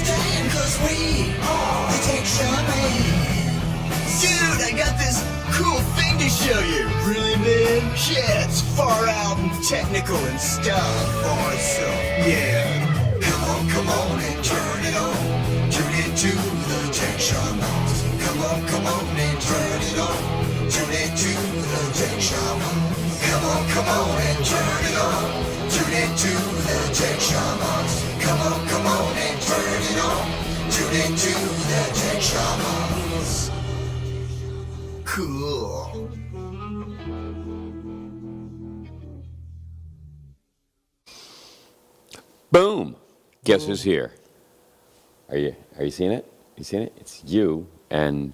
stand, 'cause we are the Tech Shamans. Dude, I got this cool thing to show you. Really, man? Yeah, it's far out and technical and stuff. Awesome. Yeah. Come on and turn it on. Turn it to the Tech Shamans. Come on and turn it on. Turn it to the Tech Shamans. Come on and turn it on. Turn it to the Tech Shamans. Come on and turn it on. Turn it to the Tech Shamans. Cool. Boom. Guess who's here? Are you seeing it? You seeing it? It's you and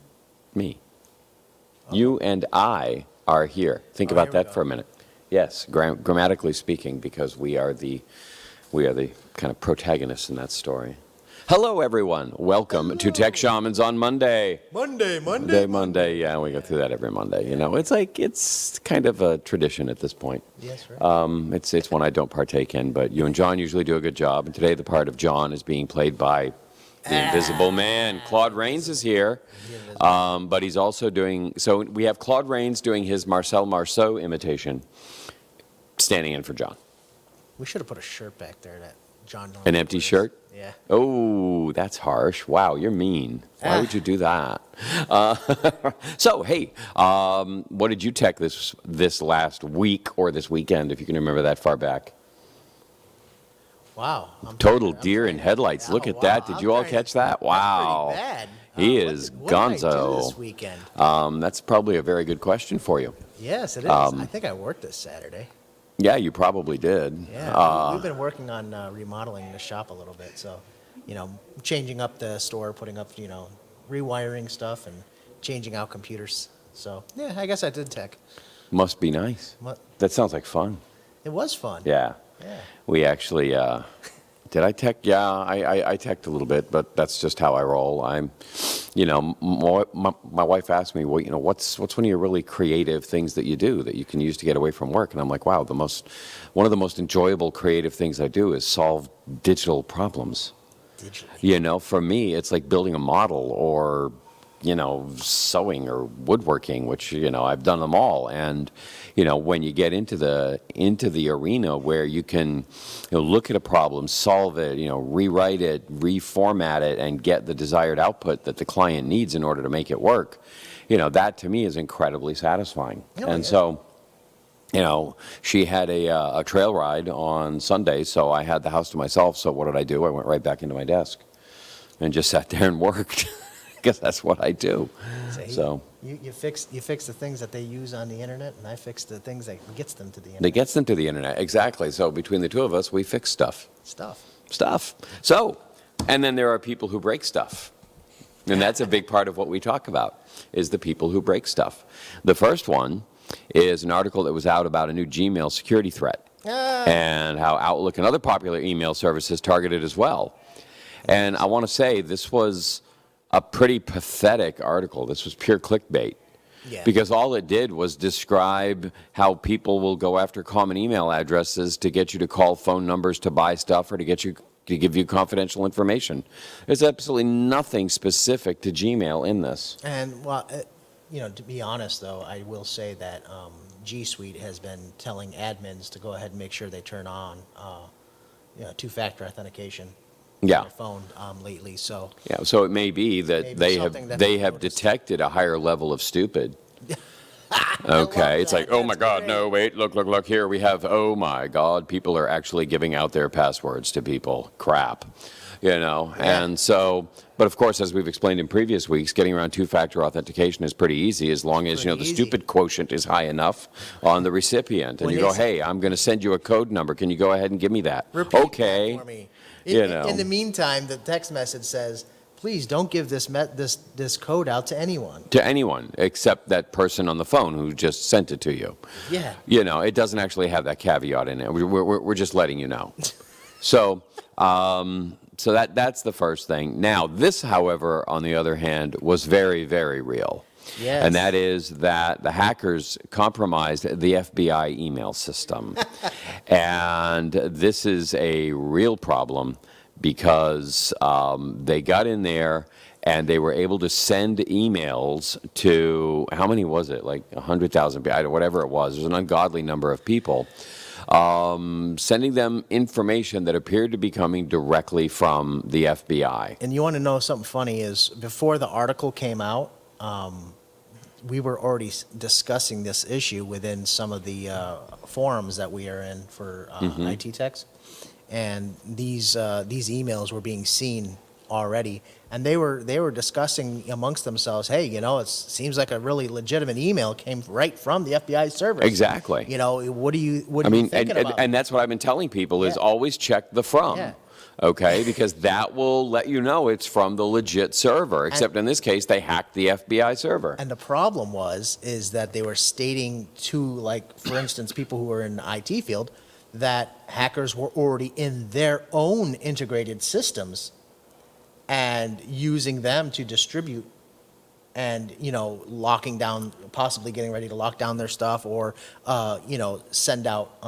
me. You and I are here. Think about that for a minute. Yes, grammatically speaking, because we are the kind of protagonists in that story. Hello, everyone. Welcome to Tech Shamans on Monday. Monday. Yeah, we go through that every Monday. You know, it's kind of a tradition at this point. Yes, right. It's one I don't partake in, but you and John usually do a good job. And today, the part of John is being played by the Invisible Man. Claude Rains is here, but he's also doing. So we have Claude Rains doing his Marcel Marceau imitation, standing in for John. We should have put a shirt back there that John. An empty shirt? Yeah. Oh, that's harsh. Wow, you're mean. Why would you do that? So, hey, what did you tech this last week or this weekend, if you can remember that far back? Wow. Total deer in headlights. Look at that. Did you all catch that? Wow. That's pretty bad. He is what did I do gonzo. this weekend? That's probably a very good question for you. Yes, it is. I think I worked this Saturday. Yeah, you probably did. Yeah, we've been working on remodeling the shop a little bit. So, changing up the store, putting up, rewiring stuff and changing out computers. So, yeah, I guess I did tech. Must be nice. That sounds like fun. It was fun. Yeah. Yeah. We actually, did I tech? Yeah, I teched a little bit, but that's just how I roll. My wife asked me, well, what's one of your really creative things that you do that you can use to get away from work? And I'm like, wow, one of the most enjoyable creative things I do is solve digital problems. Digitally. For me, it's like building a model or, sewing or woodworking, which, I've done them all. And, when you get into the arena where you can, look at a problem, solve it, rewrite it, reformat it, and get the desired output that the client needs in order to make it work, that to me is incredibly satisfying. So, she had a trail ride on Sunday, so I had the house to myself. So what did I do? I went right back into my desk and just sat there and worked. Because that's what I do. So you fix the things that they use on the internet, and I fix the things that gets them to the internet. That gets them to the internet, exactly. So between the two of us, we fix stuff. Stuff. So, and then there are people who break stuff, and that's a big part of what we talk about is the people who break stuff. The first one is an article that was out about a new Gmail security threat and how Outlook and other popular email services targeted as well. And I want to say this was a pretty pathetic article. This was pure clickbait. Yeah. Because all it did was describe how people will go after common email addresses to get you to call phone numbers to buy stuff or to give you confidential information. There's absolutely nothing specific to Gmail in this. And, to be honest, though, I will say that G Suite has been telling admins to go ahead and make sure they turn on two-factor authentication. Yeah. Their phone lately, so so it may be that they have detected a higher level of stupid. Okay, it's like, oh my God, no, wait, look, here we have, oh my God, people are actually giving out their passwords to people. Crap, and so, but of course, as we've explained in previous weeks, getting around two-factor authentication is pretty easy as long as, the stupid quotient is high enough on the recipient. And you go, hey, I'm going to send you a code number. Can you go ahead and give me that? Repeat okay. that for me. In the meantime, the text message says, please don't give this code out to anyone. To anyone, except that person on the phone who just sent it to you. Yeah. It doesn't actually have that caveat in it. We're just letting you know. So that's the first thing. Now, this, however, on the other hand, was very, very real. Yes. And that is that the hackers compromised the FBI email system. And this is a real problem because they got in there and they were able to send emails to, how many was it? Like 100,000, whatever it was. It was an ungodly number of people, sending them information that appeared to be coming directly from the FBI. And you want to know something funny is before the article came out, we were already discussing this issue within some of the forums that we are in for IT techs, and these emails were being seen already, and they were discussing amongst themselves, hey, it seems like a really legitimate email came right from the FBI servers. Exactly. What are you thinking about? And that's what I've been telling people is always check the from. Yeah. Okay, because that will let you know it's from the legit server, except in this case, they hacked the FBI server. And the problem is that they were stating to, like, for instance, people who were in the IT field, that hackers were already in their own integrated systems and using them to distribute and, locking down, possibly getting ready to lock down their stuff or, send out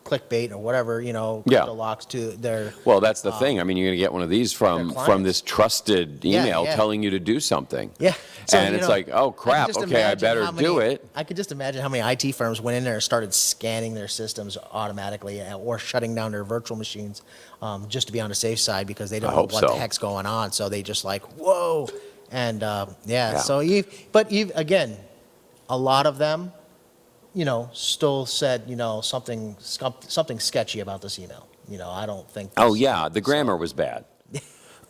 clickbait or whatever, crypto locks to their... Well, that's the thing. I mean, you're going to get one of these from this trusted email telling you to do something. Yeah. So, and it's like, oh, crap, okay, I better do it. I could just imagine how many IT firms went in there and started scanning their systems automatically or shutting down their virtual machines just to be on the safe side because they don't know what the heck's going on. So they just like, whoa. And, so again, a lot of them, still said, something sketchy about this email. I don't think. The grammar was bad.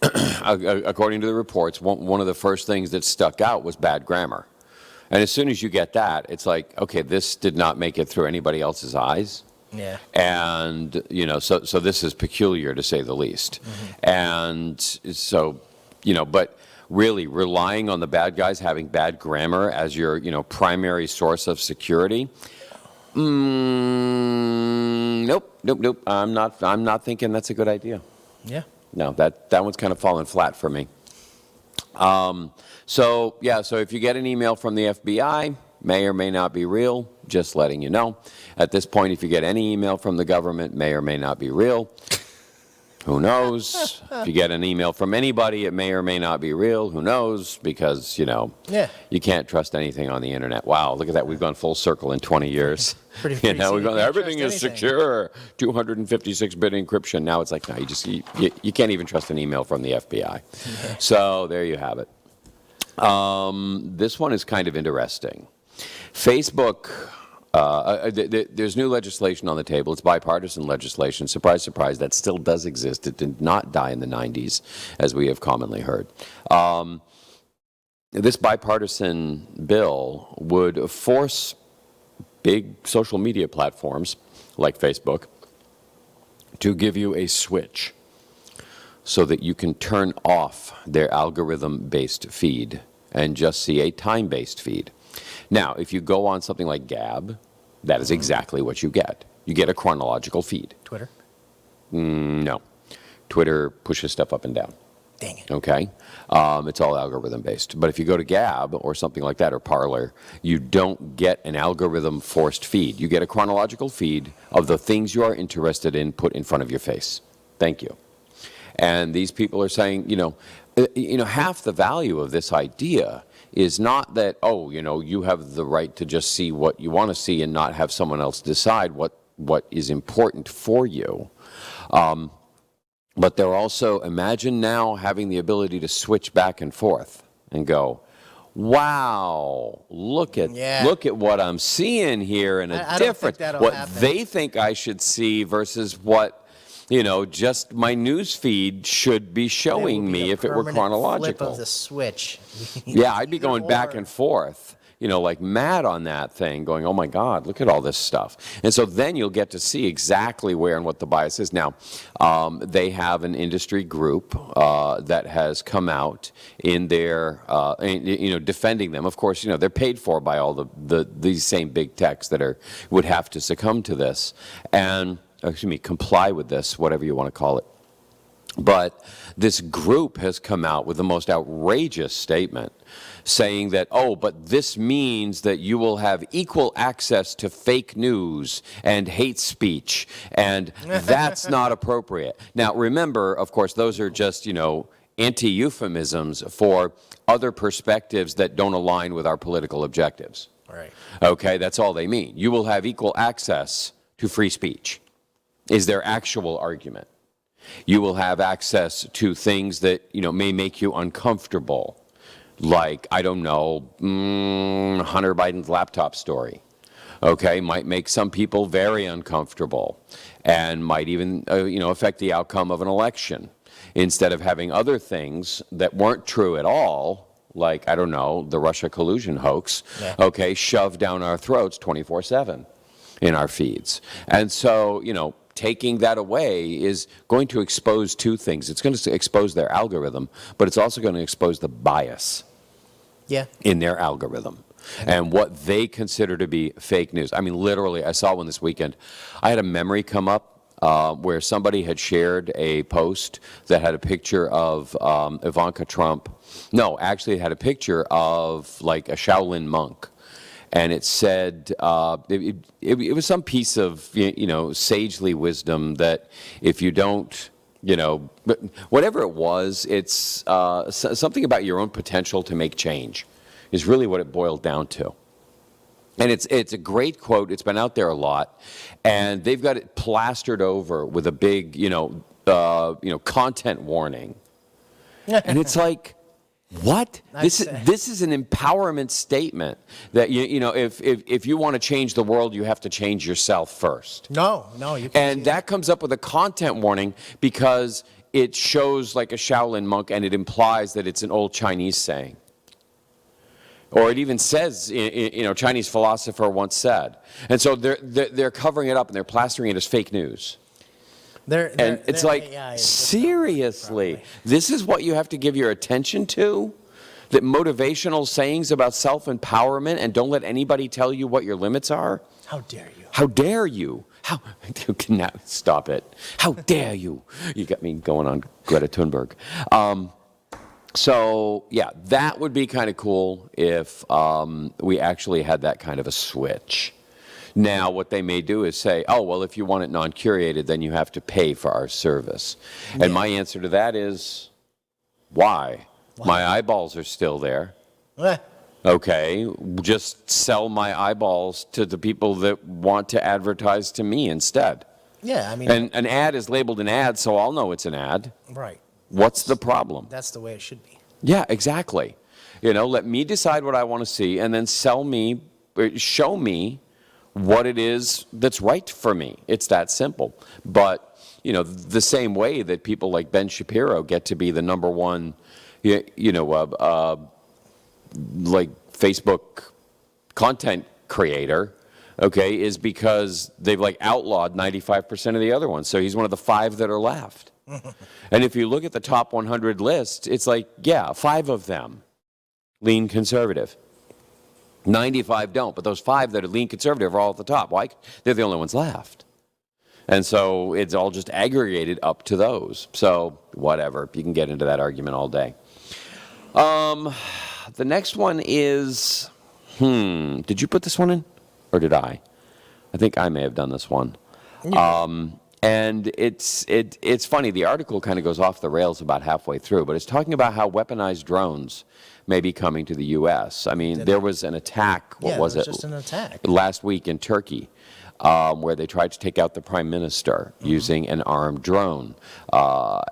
According to the reports, one of the first things that stuck out was bad grammar. And as soon as you get that, it's like, okay, this did not make it through anybody else's eyes. Yeah. And, so this is peculiar to say the least. Mm-hmm. And so, but really relying on the bad guys having bad grammar as your, primary source of security. Nope. I'm not thinking that's a good idea. Yeah. No, that one's kind of fallen flat for me. So if you get an email from the FBI, may or may not be real, just letting you know. At this point, if you get any email from the government, may or may not be real. Who knows? If you get an email from anybody, it may or may not be real. Who knows? Because, you can't trust anything on the internet. Wow, look at that. We've gone full circle in 20 years. We've gone, everything is secure. 256-bit encryption. Now it's like, no, you can't even trust an email from the FBI. Yeah. So there you have it. This one is kind of interesting. Facebook... there's new legislation on the table. It's bipartisan legislation. Surprise, surprise, that still does exist. It did not die in the 90s, as we have commonly heard. This bipartisan bill would force big social media platforms like Facebook to give you a switch so that you can turn off their algorithm-based feed and just see a time-based feed. Now, if you go on something like Gab, that is exactly what you get. You get a chronological feed. Twitter? No. Twitter pushes stuff up and down. Dang it. Okay? It's all algorithm-based. But if you go to Gab or something like that, or Parler, you don't get an algorithm-forced feed. You get a chronological feed of the things you are interested in put in front of your face. Thank you. And these people are saying, half the value of this idea is not that, you have the right to just see what you want to see and not have someone else decide what is important for you. But they're also, imagine now having the ability to switch back and forth and go, wow, look at what I'm seeing here in a different, what they think I should see versus what, just my news feed should be showing me if it were chronological. Flip of the switch. Yeah, I'd be going back and forth, like mad on that thing, going, oh my God, look at all this stuff. And so then you'll get to see exactly where and what the bias is. Now, they have an industry group that has come out in their, defending them. Of course, they're paid for by all these same big techs that would have to succumb to this. And comply with this, whatever you want to call it. But this group has come out with the most outrageous statement saying that, oh, but this means that you will have equal access to fake news and hate speech, and that's not appropriate. Now, remember, of course, those are just, anti-euphemisms for other perspectives that don't align with our political objectives. Right. Okay, that's all they mean. You will have equal access to free speech, is their actual argument. You will have access to things that, may make you uncomfortable, like, I don't know, Hunter Biden's laptop story, okay, might make some people very uncomfortable and might even, affect the outcome of an election. Instead of having other things that weren't true at all, like, I don't know, the Russia collusion hoax, okay, shoved down our throats 24/7 in our feeds. And so, taking that away is going to expose two things. It's going to expose their algorithm, but it's also going to expose the bias in their algorithm and what they consider to be fake news. I mean, literally, I saw one this weekend. I had a memory come up where somebody had shared a post that had a picture of Ivanka Trump. No, actually, it had a picture of, like, a Shaolin monk. And it said, it was some piece of, sagely wisdom that if you don't, whatever it was, it's something about your own potential to make change is really what it boiled down to. And it's a great quote. It's been out there a lot. And they've got it plastered over with a big, content warning. And it's like, what? This is an empowerment statement that if you want to change the world, you have to change yourself first. No, you can't. And that comes up with a content warning because it shows like a Shaolin monk, and it implies that it's an old Chinese saying, or it even says, Chinese philosopher once said. And so they're covering it up and they're plastering it as fake news. It's like, seriously, this is what you have to give your attention to? That motivational sayings about self-empowerment, and don't let anybody tell you what your limits are? How dare you? How dare you? You cannot stop it. How dare you? You got me going on Greta Thunberg. So, yeah, that would be kind of cool if we actually had that kind of a switch. Now, what they may do is say, oh, well, if you want it non-curated, then you have to pay for our service. And my answer to that is, why? My eyeballs are still there. Okay, just sell my eyeballs to the people that want to advertise to me instead. Yeah, I mean... And an ad is labeled an ad, so I'll know it's an ad. Right. What's the problem? That's the way it should be. Yeah, exactly. Let me decide what I want to see, and then show me what it is that's right for me. It's that simple. But, the same way that people like Ben Shapiro get to be the number one, like Facebook content creator, okay, is because they've like outlawed 95% of the other ones. So he's one of the 5 that are left. And if you look at the top 100 list, it's like, 5 of them lean conservative. 95 don't, but those 5 that are lean conservative are all at the top. Why? They're the only ones left. And so it's all just aggregated up to those. So whatever, you can get into that argument all day. The next one is, did you put this one in? Or did I? I think I may have done this one. And it's funny, the article kind of goes off the rails about halfway through, but it's talking about how weaponized drones may be coming to the U.S. I mean, there was an attack, just an attack. Last week in Turkey, where they tried to take out the prime minister using an armed drone.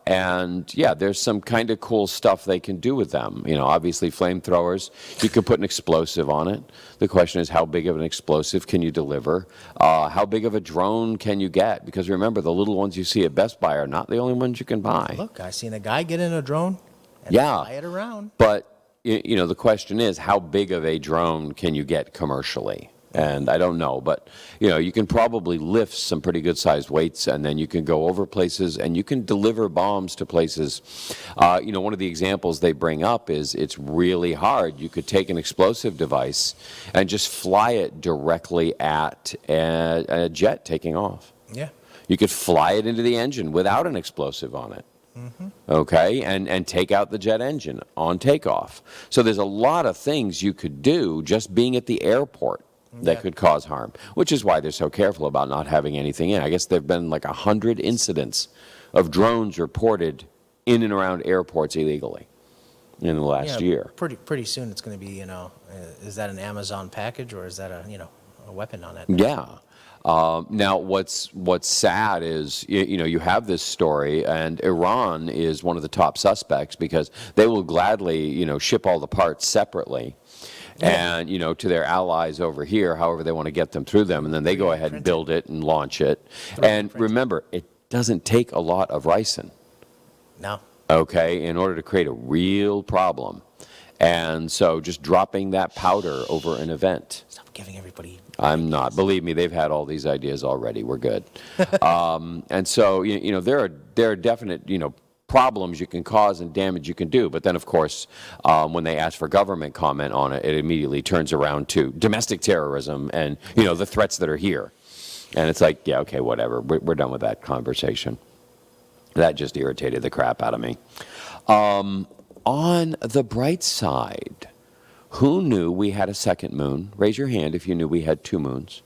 There's some kind of cool stuff they can do with them. Obviously flamethrowers, you could put an explosive on it. The question is, how big of an explosive can you deliver? How big of a drone can you get? Because remember, the little ones you see at Best Buy are not the only ones you can buy. Look, I seen a guy get in a drone and fly it around. But, the question is, how big of a drone can you get commercially? And I don't know, but, you can probably lift some pretty good-sized weights, and then you can go over places, and you can deliver bombs to places. One of the examples they bring up is it's really hard. You could take an explosive device and just fly it directly at a jet taking off. Yeah. You could fly it into the engine without an explosive on it. Okay, and take out the jet engine on takeoff. So there's a lot of things you could do just being at the airport that could cause harm, which is why they're so careful about not having anything in. I guess there have been like 100 incidents of drones reported in and around airports illegally in the last year. Pretty soon it's going to be, is that an Amazon package or is that a weapon on it? Yeah. Now, what's sad is, you have this story, and Iran is one of the top suspects because they will gladly, ship all the parts separately and, to their allies over here, however they want to get them through them, and then they go ahead and build it and launch it. And remember, it doesn't take a lot of ricin. No. Okay, in order to create a real problem. And so just dropping that powder over an event. Stop giving everybody. I'm not. Believe me, they've had all these ideas already. We're good. And so, there are definite, problems you can cause and damage you can do. But then, of course, when they ask for government comment on it, it immediately turns around to domestic terrorism and, the threats that are here. And it's like, yeah, okay, whatever. We're done with that conversation. That just irritated the crap out of me. On the bright side, who knew we had a second moon? Raise your hand if you knew we had 2 moons.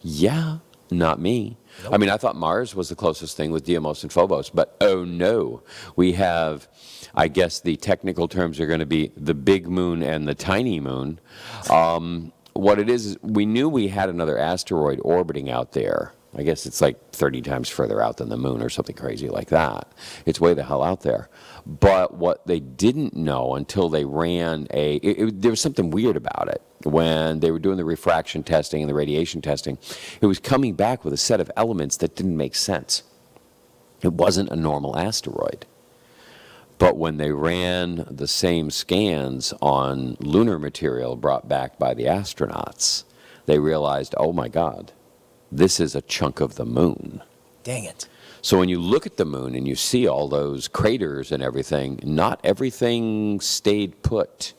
Yeah, not me. Nope. I mean, I thought Mars was the closest thing with Deimos and Phobos, but oh no. We have, I guess the technical terms are going to be the big moon and the tiny moon. What it is we knew we had another asteroid orbiting out there. I guess it's like 30 times further out than the moon or something crazy like that. It's way the hell out there. But what they didn't know until they ran there was something weird about it. When they were doing the refraction testing and the radiation testing, it was coming back with a set of elements that didn't make sense. It wasn't a normal asteroid. But when they ran the same scans on lunar material brought back by the astronauts, they realized, oh my God, this is a chunk of the moon. Dang it. So when you look at the moon and you see all those craters and everything, not everything stayed put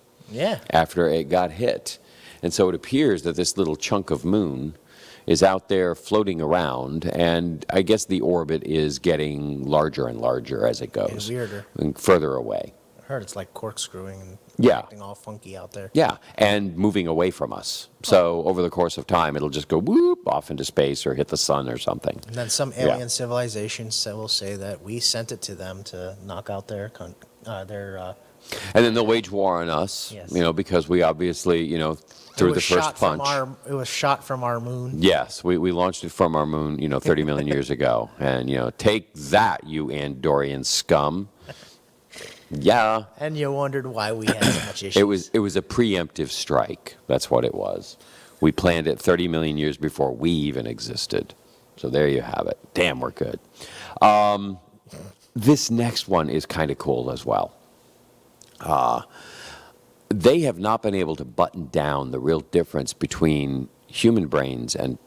after it got hit. And so it appears that this little chunk of moon is out there floating around, and I guess the orbit is getting larger and larger as it goes. And weirder. And further away. I heard it's like corkscrewing and acting all funky out there. Yeah, and moving away from us. So over the course of time, it'll just go whoop off into space or hit the sun or something. And then some alien civilizations will say that we sent it to them to knock out their and then they'll wage war on us, because we obviously, threw the first punch. It was shot from our moon. Yes, we launched it from our moon, 30 million years ago. And, take that, you Andorian scum. Yeah. And you wondered why we had so much issues. It was a preemptive strike. That's what it was. We planned it 30 million years before we even existed. So there you have it. Damn, we're good. This next one is kind of cool as well. They have not been able to button down the real difference between human brains and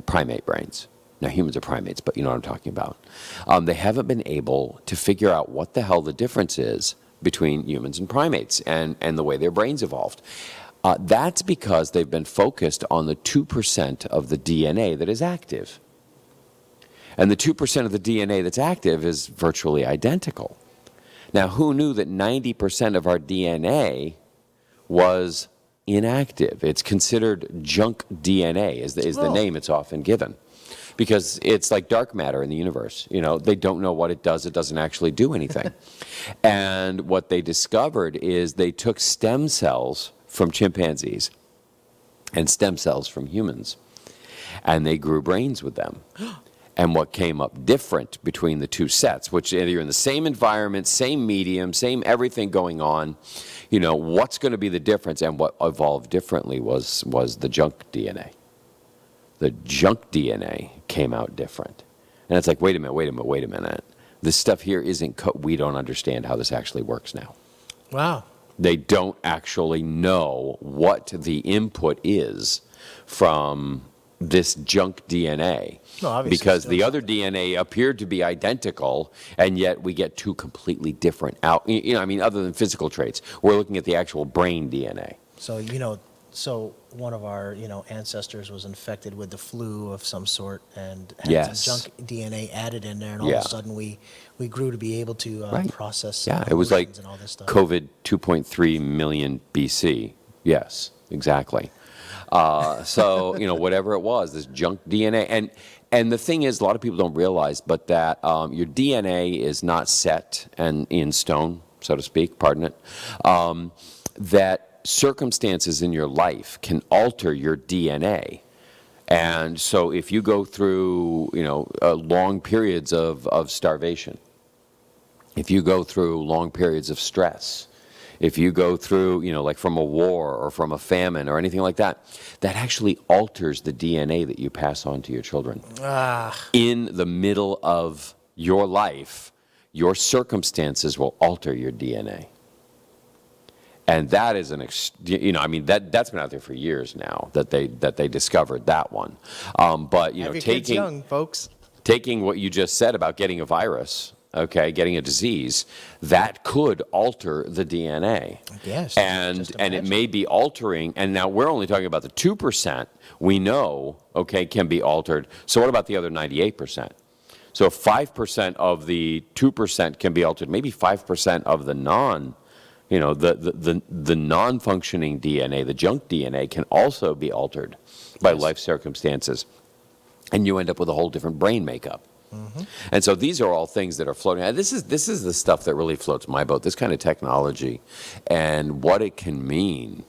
primate brains. Now, humans are primates, but you know what I'm talking about. They haven't been able to figure out what the hell the difference is between humans and primates and the way their brains evolved. That's because they've been focused on the 2% of the DNA that is active. And the 2% of the DNA that's active is virtually identical. Now, who knew that 90% of our DNA was inactive? It's considered junk DNA, is the name it's often given. Because it's like dark matter in the universe. They don't know what it does. It doesn't actually do anything. And what they discovered is they took stem cells from chimpanzees and stem cells from humans, and they grew brains with them. And what came up different between the two sets, which you're in the same environment, same medium, same everything going on, what's going to be the difference? And what evolved differently was the junk DNA. The junk DNA came out different. And it's like, wait a minute. This stuff here isn't, we don't understand how this actually works now. Wow. They don't actually know what the input is from this junk DNA. No, because the other DNA appeared to be identical, and yet we get 2 completely different other than physical traits. We're looking at the actual brain DNA. So, So one of our, ancestors was infected with the flu of some sort and had Yes. some junk DNA added in there, and all of Yeah. a sudden we grew to be able to Right. process Yeah, it was like emotions and all this stuff. COVID 2.3 million BC. Yes, exactly. So, whatever it was, this junk DNA. And the thing is, a lot of people don't realize, but that your DNA is not set and in stone, so to speak, pardon it, that circumstances in your life can alter your DNA. And so if you go through, long periods of starvation, if you go through long periods of stress, if you go through, like from a war or from a famine or anything like that, that actually alters the DNA that you pass on to your children. In the middle of your life, your circumstances will alter your DNA. And that is that's been out there for years now that they discovered that one. But Have your kids young, folks. taking what you just said about getting a virus, getting a disease, that could alter the DNA. Yes. And it may be altering, and now we're only talking about the 2% we know, can be altered. So what about the other 98%? So 5% of the 2% can be altered, maybe 5% of the the non-functioning DNA, the junk DNA, can also be altered by life circumstances. And you end up with a whole different brain makeup. Mm-hmm. And so these are all things that are floating. This is the stuff that really floats my boat, this kind of technology and what it can mean.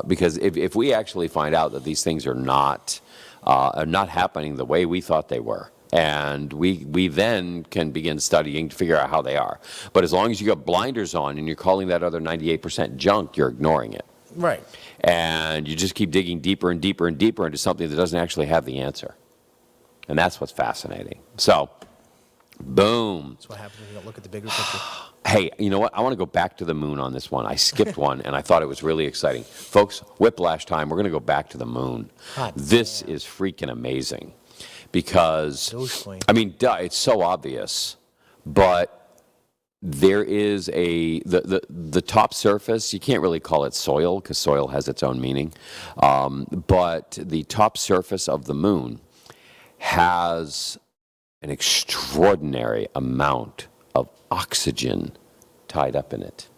Because if we actually find out that these things are not happening the way we thought they were, and we then can begin studying to figure out how they are. But as long as you got blinders on and you're calling that other 98% junk, you're ignoring it. Right. And you just keep digging deeper and deeper and deeper into something that doesn't actually have the answer. And that's what's fascinating. So, boom. That's what happens when you don't look at the bigger picture. Hey, you know what? I want to go back to the moon on this one. I skipped one, and I thought it was really exciting. Folks, whiplash time. We're going to go back to the moon. This is freaking amazing. Because, it's so obvious, but there is the top surface, you can't really call it soil, because soil has its own meaning, but the top surface of the moon has an extraordinary amount of oxygen tied up in it.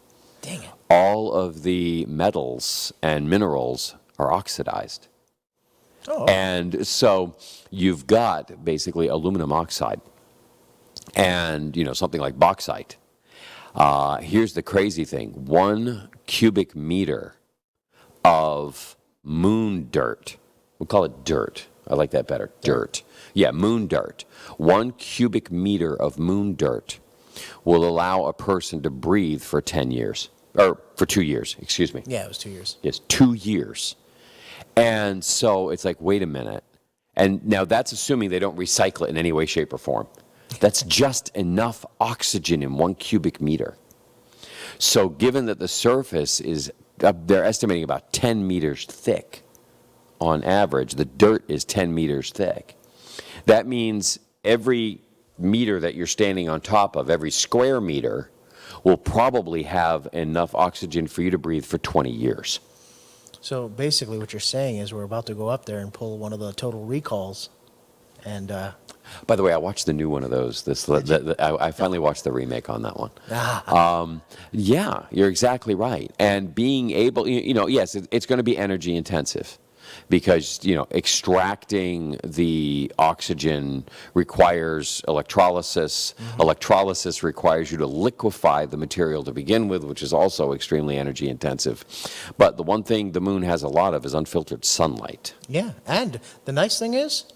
Dang it. All of the metals and minerals are oxidized. Oh. And so you've got basically aluminum oxide and, something like bauxite. Here's the crazy thing. 1 cubic meter of moon dirt, we'll call it dirt. I like that better. Dirt. Yeah, moon dirt. 1 cubic meter of moon dirt will allow a person to breathe for 10 years. Or for 2 years, excuse me. Yeah, it was 2 years. Yes, 2 years. And so it's like, wait a minute. And now that's assuming they don't recycle it in any way, shape, or form. That's just enough oxygen in 1 cubic meter. So given that the surface is, they're estimating about 10 meters thick on average, the dirt is 10 meters thick. That means every meter that you're standing on top of, every square meter, will probably have enough oxygen for you to breathe for 20 years. So basically what you're saying is we're about to go up there and pull one of the Total Recalls. And by the way, I watched the new one of those. I finally watched the remake on that one. Yeah, you're exactly right. And being able, yes, it's going to be energy intensive. Because, extracting the oxygen requires electrolysis. Mm-hmm. Electrolysis requires you to liquefy the material to begin with, which is also extremely energy intensive. But the one thing the moon has a lot of is unfiltered sunlight. Yeah, and the nice thing is,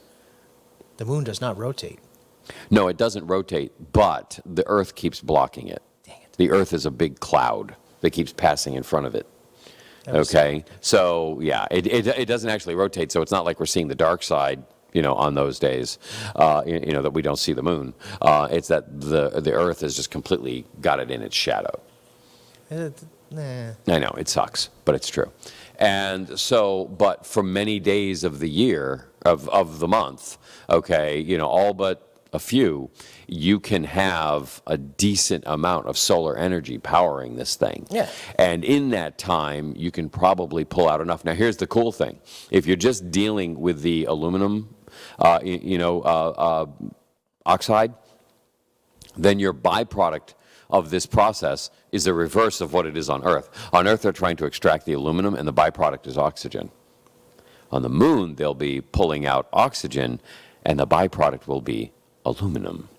the moon does not rotate. No, it doesn't rotate, but the Earth keeps blocking it. Dang it. The Earth is a big cloud that keeps passing in front of it. Okay, so yeah, it doesn't actually rotate, so it's not like we're seeing the dark side, on those days, that we don't see the moon. It's that the Earth has just completely got it in its shadow. Nah. I know, it sucks, but it's true. And so, but for many days of the year, of the month, all but a few, you can have a decent amount of solar energy powering this thing. Yeah. And in that time, you can probably pull out enough. Now, here's the cool thing. If you're just dealing with the aluminum, oxide, then your byproduct of this process is the reverse of what it is on Earth. On Earth, they're trying to extract the aluminum, and the byproduct is oxygen. On the moon, they'll be pulling out oxygen, and the byproduct will be aluminum.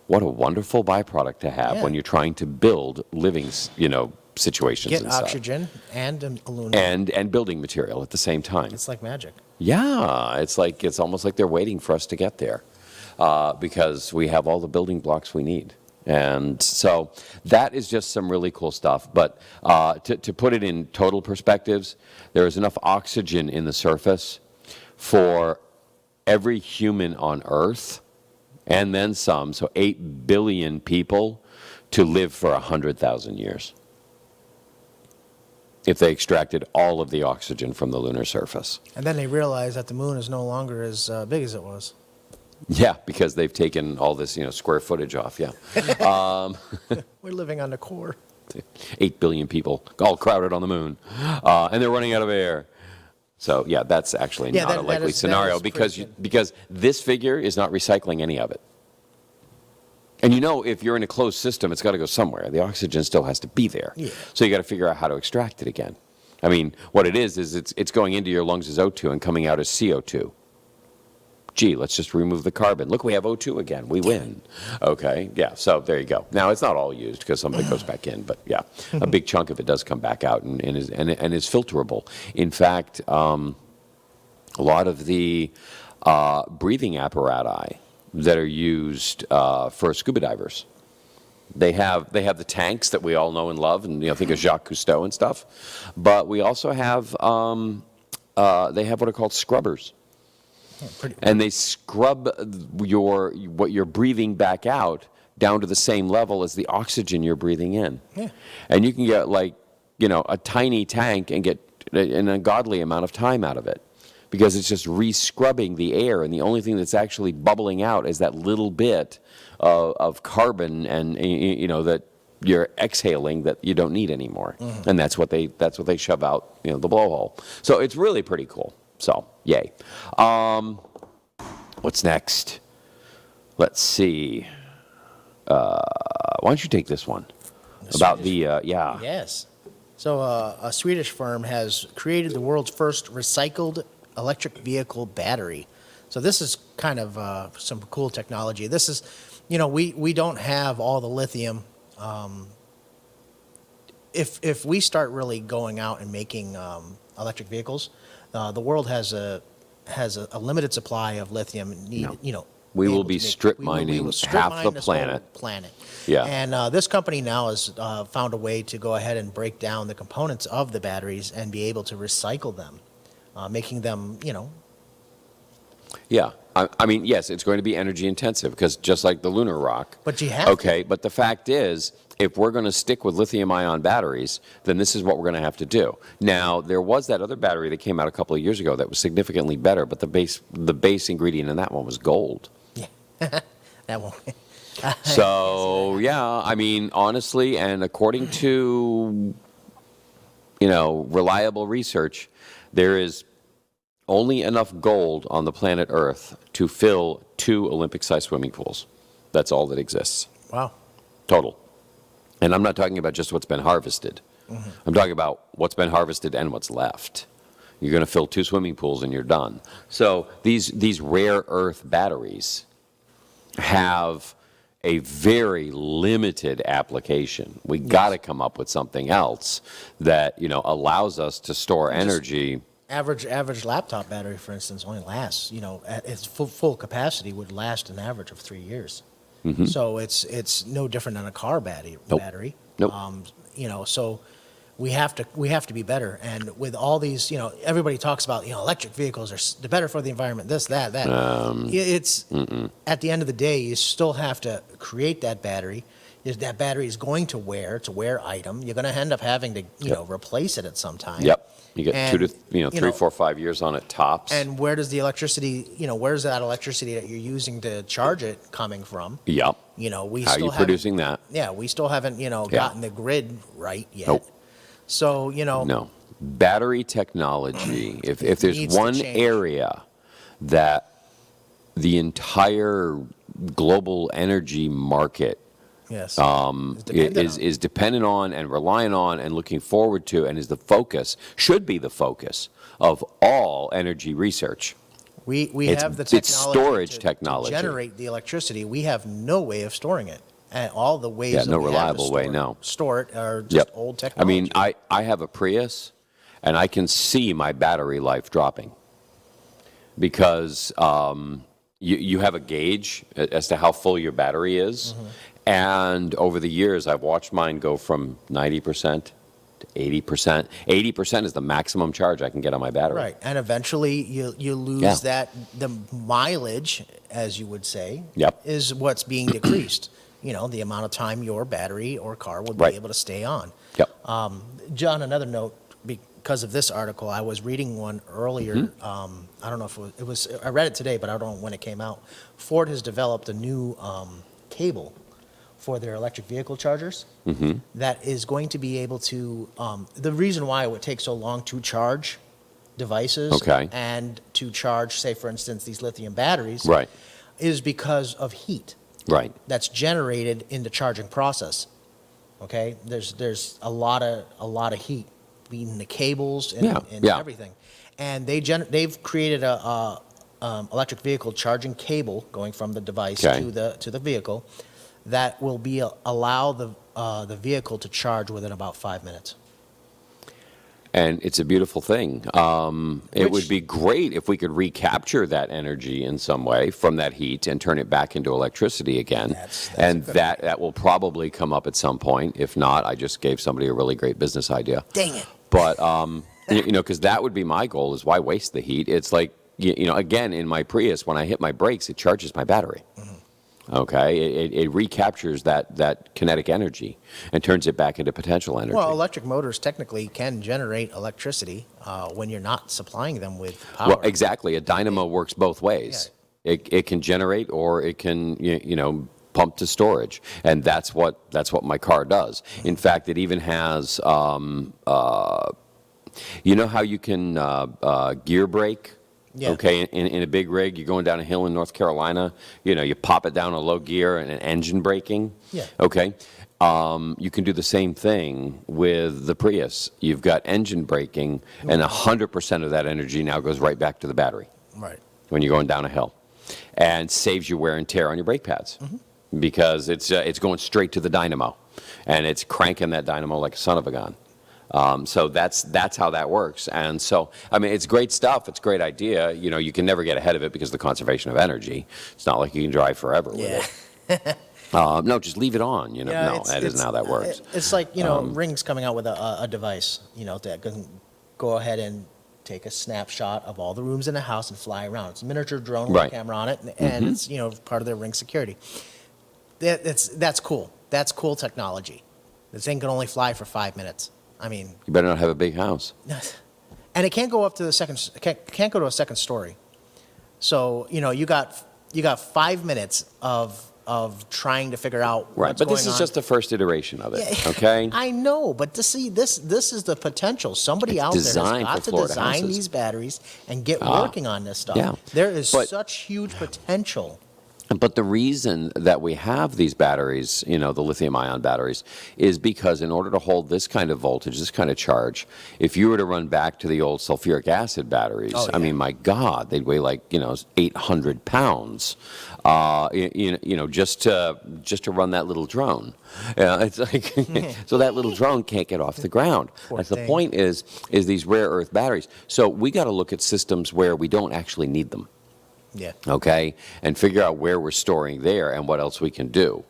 What a wonderful byproduct to have when you're trying to build living, situations. Get and stuff. oxygen and aluminum. And building material at the same time. It's like magic. Yeah, it's almost like they're waiting for us to get there, because we have all the building blocks we need. And so that is just some really cool stuff. But to put it in total perspectives, there is enough oxygen in the surface for every human on Earth, and then some, so 8 billion people, to live for 100,000 years, if they extracted all of the oxygen from the lunar surface. And then they realize that the moon is no longer as big as it was. Yeah, because they've taken all this, square footage off, yeah. We're living on the core. 8 billion people all crowded on the moon, and they're running out of air. So, yeah, that's actually not a likely scenario, because this figure is not recycling any of it. And if you're in a closed system, it's got to go somewhere. The oxygen still has to be there. Yeah. So you got to figure out how to extract it again. I mean, what it is it's going into your lungs as O2 and coming out as CO2. Gee, let's just remove the carbon. Look, we have O2 again. We win. Okay, yeah, so there you go. Now, it's not all used because some of it goes back in, but yeah, a big chunk of it does come back out and is filterable. In fact, a lot of the breathing apparatus that are used for scuba divers, they have the tanks that we all know and love, and think of Jacques Cousteau and stuff. But we also have they have what are called scrubbers. And they scrub what you're breathing back out down to the same level as the oxygen you're breathing in. Yeah. And you can get a tiny tank and get an ungodly amount of time out of it, because it's just re-scrubbing the air, and the only thing that's actually bubbling out is that little bit of carbon and that you're exhaling that you don't need anymore. Mm-hmm. And that's what they shove out the blowhole. So it's really pretty cool. So, yay. What's next? Let's see. Why don't you take this one? About the, Yes. So a Swedish firm has created the world's first recycled electric vehicle battery. So this is kind of some cool technology. This is, we don't have all the lithium. If we start really going out and making electric vehicles, the world has a limited supply of lithium needed. We will be strip mining half the planet. Yeah. And this company now has found a way to go ahead and break down the components of the batteries and be able to recycle them, making them, Yeah. I mean, yes, it's going to be energy intensive, because just like the lunar rock. But you have to. Okay, but the fact is, if we're going to stick with lithium-ion batteries, then this is what we're going to have to do. Now, there was that other battery that came out a couple of years ago that was significantly better, but the base ingredient in that one was gold. Yeah. That won't. So, yeah, I mean, honestly, and according to, reliable research, there is only enough gold on the planet Earth to fill 2 Olympic-sized swimming pools. That's all that exists. Wow. Total. And I'm not talking about just what's been harvested. Mm-hmm. I'm talking about what's been harvested and what's left. You're going to fill 2 swimming pools and you're done. So these rare earth batteries have a very limited application. We got to come up with something else that allows us to store energy. Average laptop battery, for instance, only lasts, at its full capacity would last an average of 3 years. Mm-hmm. So it's no different than a car battery. Nope. So we have to be better. And with all these, everybody talks about electric vehicles are better for the environment. This, that. It's at the end of the day, you still have to create that battery. that battery is going to wear. It's a wear item. You're going to end up having to, replace it at some time. Yep. You get And, 3, 4, 5 years on it tops. And where does the electricity, where's that electricity that you're using to charge it coming from? Yep. We How still are you haven't- producing that? Yeah, we still haven't, gotten the grid right yet. Nope. So, No. Battery technology, if there's needs to one change. area that the entire global energy market yes, is dependent on and relying on and looking forward to and is the focus, should be the focus of all energy research. we it's- have the it's technology storage to technology. generate the electricity. We have no way of storing it. And all the ways Yeah, that no we have reliable to way, store, no. store it are just Yep. old I technology. mean, I have a Prius, and I can see my battery life dropping because you have a gauge as to how full your battery is. And over the years, I've watched mine go from 90% to 80%. 80% is the maximum charge I can get on my battery. Right, and eventually you lose Yeah. the mileage, as you would say, Yep. is what's being decreased. The amount of time your battery or car will be Right. able to stay on. Yep. John, another note, because of this article, I was reading one earlier. Mm-hmm. I don't know if it was, I read it today, but I don't know when it came out. Ford has developed a new cable for their electric vehicle chargers that is going to be able to, the reason why it would take so long to charge devices Okay. and to charge, say, for instance, these lithium batteries, Right. is because of heat Right. that's generated in the charging process. Okay, there's a lot of heat beating the cables and, Yeah. everything, and they've created a electric vehicle charging cable going from the device Okay. to the vehicle that will allow the vehicle to charge within about 5 minutes. And it's a beautiful thing. It Which- would be great if we could recapture that energy in some way from that heat and turn it back into electricity again. That's and a good that will probably come up at some point. If not, I just gave somebody a really great business idea. Dang it! But because that would be my goal: is why waste the heat? It's like again in my Prius, when I hit my brakes, it charges my battery. Okay, it recaptures that kinetic energy and turns it back into potential energy. Well, electric motors technically can generate electricity when you're not supplying them with power. Well, exactly. A dynamo works both ways. It can generate or it can pump to storage, and that's what my car does. In fact, it even has how you can gear brake. Yeah. Okay, in a big rig, you're going down a hill in North Carolina, you pop it down a low gear and an engine braking. Yeah. Okay. You can do the same thing with the Prius. You've got engine braking, and 100% of that energy now goes right back to the battery Right. when you're going down a hill, and saves you wear and tear on your brake pads because it's going straight to the dynamo, and it's cranking that dynamo like a son of a gun. So that's how that works. And so, I mean, it's great stuff. It's a great idea. You can never get ahead of it because of the conservation of energy. It's not like you can drive forever with it. No, just leave it on. No, that isn't how that works. It's like, Ring's coming out with a device, that can go ahead and take a snapshot of all the rooms in the house and fly around. It's a miniature drone with Right. a camera on it, and it's, part of their Ring security. That's cool. That's cool technology. This thing can only fly for 5 minutes. I mean, You better not have a big house. and it can't go up to the can't go to a second story. So you got 5 minutes of trying to figure out Right, what's but going this is on. just the first iteration of it, Yeah, okay? I know, but this is the potential. Somebody It's out there has designed got for to Florida design houses. these batteries and get working on this stuff. yeah. There is But- such huge potential. But the reason that we have these batteries, the lithium-ion batteries, is because in order to hold this kind of voltage, this kind of charge, if you were to run back to the old sulfuric acid batteries, Oh, I mean, my God, they'd weigh like 800 pounds, just to run that little drone. It's like so that little drone can't get off the ground. That's the thing. point. Is these rare earth batteries? So we got to look at systems where we don't actually need them. Yeah. Okay, and figure out where we're storing there and what else we can do,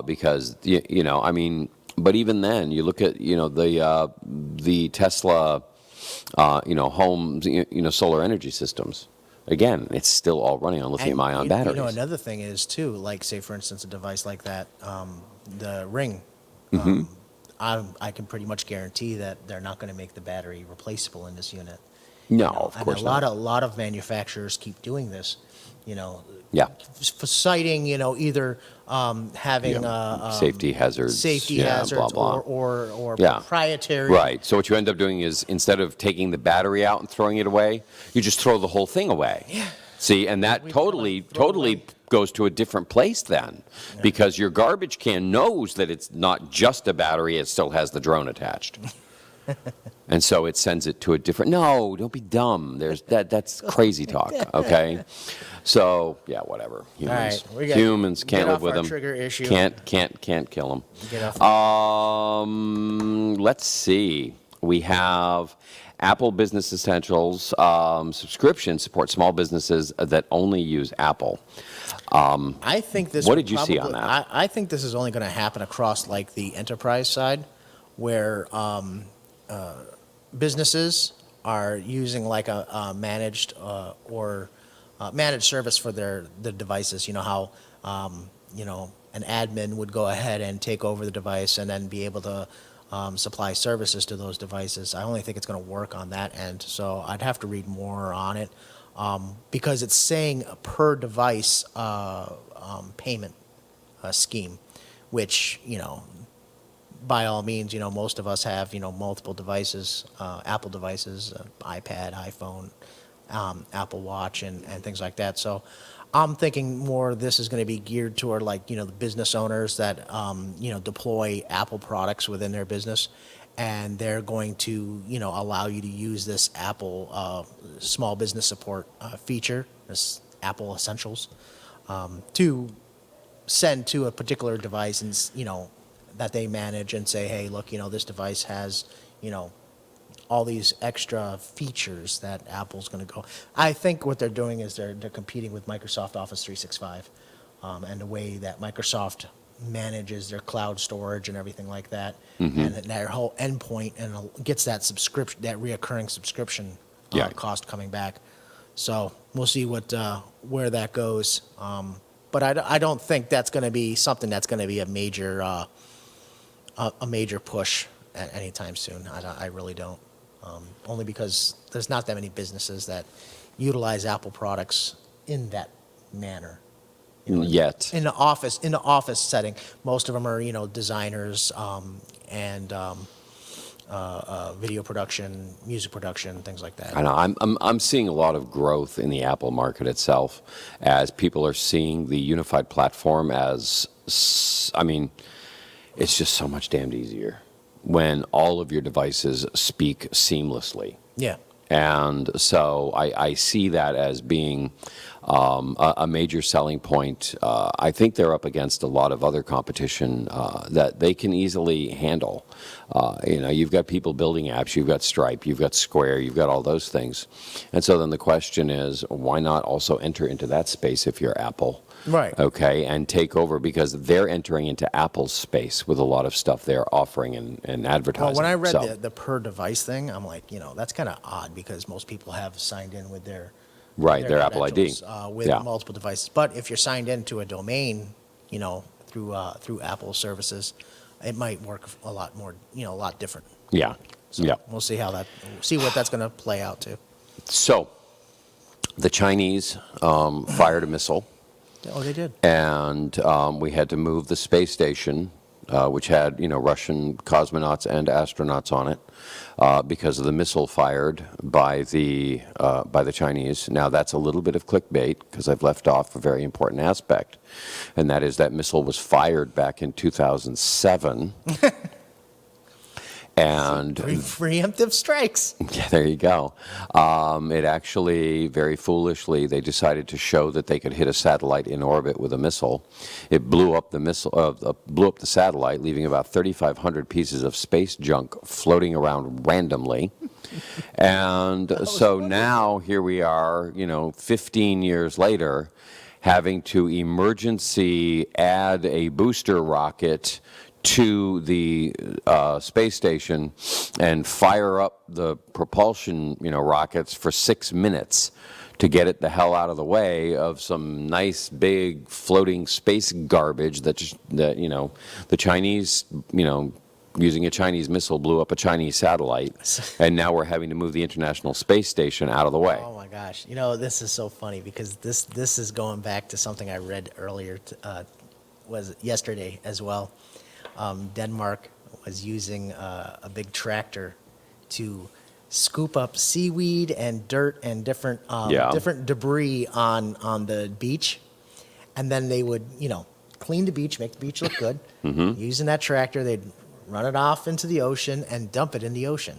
because I mean, but even then, you look at the Tesla, home solar energy systems. again, it's still all running on lithium-ion batteries. You know, another thing is too, like say for instance, a device like that, the Ring. I can pretty much guarantee that they're not going to make the battery replaceable in this unit. No, You know, of course and not. a lot of manufacturers keep doing this. You know, Yeah. for citing, you know, either having Safety hazards. Yeah, blah, blah. or Yeah. proprietary. Right. So what you end up doing is instead of taking the battery out and throwing it away, you just throw the whole thing away. Yeah. See, and that We totally throw it away. goes to a different place then, because your garbage can knows that it's not just a battery; it still has the drone attached, and so it sends it to a different. No, don't be dumb. There's that's crazy talk. Okay, so yeah, whatever. Humans, right, we got- humans get can't live off with our them. trigger issue. Can't kill them. Get off. Let's see. We have Apple Business Essentials subscription support small businesses that only use Apple. I think this. What would did you see on probably- that? I think this is only going to happen across like the enterprise side, where businesses are using like a managed or managed service for the devices. You know how you know an admin would go ahead and take over the device and then be able to supply services to those devices. I only think it's going to work on that end. So I'd have to read more on it because it's saying a per device payment scheme, which, you know, by all means, you know, most of us have, you know, multiple devices, Apple devices, iPad, iPhone, Apple Watch, and things like that. So I'm thinking more this is going to be geared toward like, you know, the business owners that, you know, deploy Apple products within their business. And they're going to, you know, allow you to use this Apple small business support feature, this Apple Essentials, to send to a particular device and, you know, that they manage and say, hey, look, you know, this device has, you know, all these extra features that Apple's going to go. I think what they're doing is they're competing with Microsoft Office 365 and the way that Microsoft manages their cloud storage and everything like that, and their whole endpoint, and gets that subscription, that reoccurring subscription cost coming back. So we'll see what where that goes. But I don't think that's going to be something that's going to be a major push at any time soon. I really don't. Only because there's not that many businesses that utilize Apple products in that manner. You know, Yet. in the office setting, most of them are, you know, designers and video production, music production, things like that. I know. I'm seeing a lot of growth in the Apple market itself as people are seeing the unified platform as, I mean, it's just so much damned easier when all of your devices speak seamlessly. Yeah. And so I see that as being a major selling point. I think they're up against a lot of other competition that they can easily handle. You know, you've got people building apps, you've got Stripe, you've got Square, you've got all those things. And so then the question is, why not also enter into that space if you're Apple? Right. Okay, and take over, because they're entering into Apple's space with a lot of stuff they're offering and advertising. Well, when I read So- the per device thing, I'm like, you know, that's kind of odd because most people have signed in with their their Apple ID. credentials, with multiple devices. But if you're signed into a domain, you know, through Apple services, it might work a lot more, you know, a lot different. Yeah, So yeah. we'll see what that's going to play out to. So the Chinese fired a missile, Oh, they did. and we had to move the space station, which had, you know, Russian cosmonauts and astronauts on it, because of the missile fired by the Chinese. Now that's a little bit of clickbait because I've left off a very important aspect, and that is that missile was fired back in 2007. And Preemptive strikes. yeah, there you go. It actually, very foolishly, they decided to show that they could hit a satellite in orbit with a missile. It blew up the blew up the satellite, leaving about 3,500 pieces of space junk floating around randomly. And so now here we are, you know, 15 years later, having to emergency add a booster rocket to the space station and fire up the propulsion, you know, rockets for 6 minutes to get it the hell out of the way of some nice big floating space garbage that the Chinese, using a Chinese missile blew up a Chinese satellite, and now we're having to move the International Space Station out of the way. Oh my gosh! This is so funny because this is going back to something I read earlier. Was yesterday as well. Denmark was using a big tractor to scoop up seaweed and dirt and different debris on the beach, and then they would clean the beach, make the beach look good. Mm-hmm. Using that tractor, they'd run it off into the ocean and dump it in the ocean,